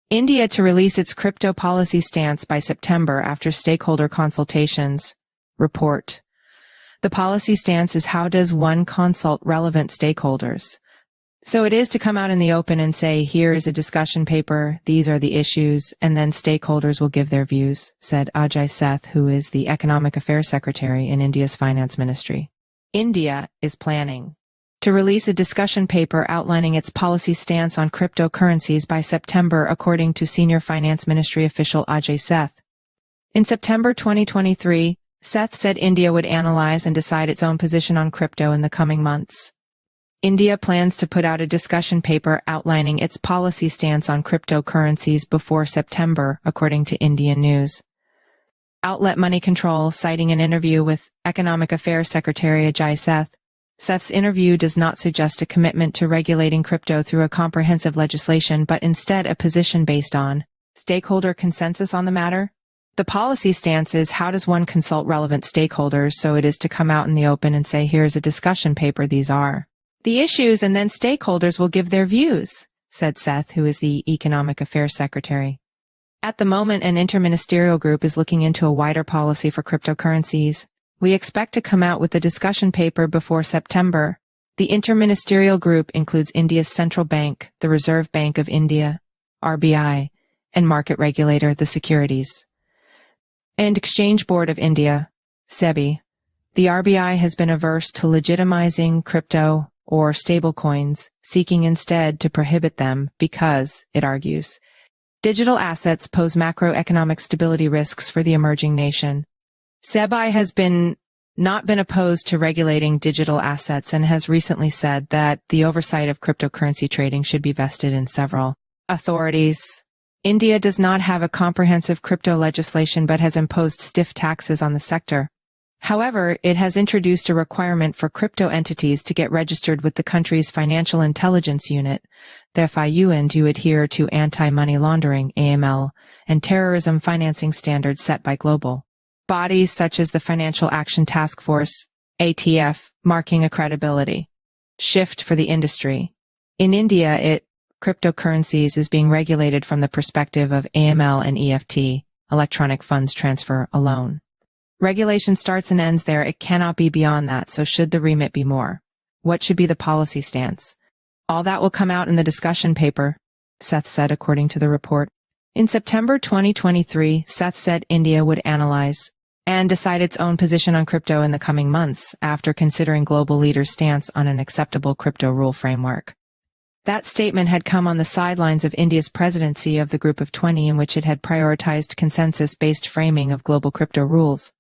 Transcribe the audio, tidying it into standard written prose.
India to release its crypto policy stance by September after stakeholder consultations. Report. The policy stance is how does one consult relevant stakeholders? So it is to come out in the open and say, here is a discussion paper, these are the issues, and then stakeholders will give their views, said Ajay Seth, who is the Economic Affairs Secretary in India's Finance Ministry. India is planning to release a discussion paper outlining its policy stance on cryptocurrencies by September, according to Senior Finance Ministry official Ajay Seth. In September 2023, Seth said India would analyze and decide its own position on crypto in the coming months. India plans to put out a discussion paper outlining its policy stance on cryptocurrencies before September, according to Indian news outlet Moneycontrol, citing an interview with Economic Affairs Secretary Ajay Seth. Seth's interview does not suggest a commitment to regulating crypto through a comprehensive legislation, but instead a position based on stakeholder consensus on the matter. The policy stance is how does one consult relevant stakeholders, so it is to come out in the open and say, here's a discussion paper, these are the issues, and then stakeholders will give their views, said Seth, who is the Economic Affairs Secretary. At the moment, an interministerial group is looking into a wider policy for cryptocurrencies. We expect to come out with the discussion paper before September. The interministerial group includes India's central bank, the Reserve Bank of India, RBI, and market regulator, the Securities and Exchange Board of India, SEBI. The RBI has been averse to legitimizing crypto or stablecoins, seeking instead to prohibit them because, it argues, digital assets pose macroeconomic stability risks for the emerging nation. SEBI has not been opposed to regulating digital assets and has recently said that the oversight of cryptocurrency trading should be vested in several authorities. India does not have a comprehensive crypto legislation but has imposed stiff taxes on the sector. However, it has introduced a requirement for crypto entities to get registered with the country's Financial Intelligence Unit, the FIUN, to adhere to anti-money laundering (AML) and terrorism financing standards set by global bodies such as the Financial Action Task Force, ATF, marking a credibility shift for the industry. In India, cryptocurrencies is being regulated from the perspective of AML and EFT, electronic funds transfer, alone. Regulation starts and ends there. It cannot be beyond that, so should the remit be more? What should be the policy stance? All that will come out in the discussion paper, Seth said, according to the report. In September 2023, Seth said India would analyze and decide its own position on crypto in the coming months after considering global leaders' stance on an acceptable crypto rule framework. That statement had come on the sidelines of India's presidency of the Group of 20, in which it had prioritized consensus-based framing of global crypto rules.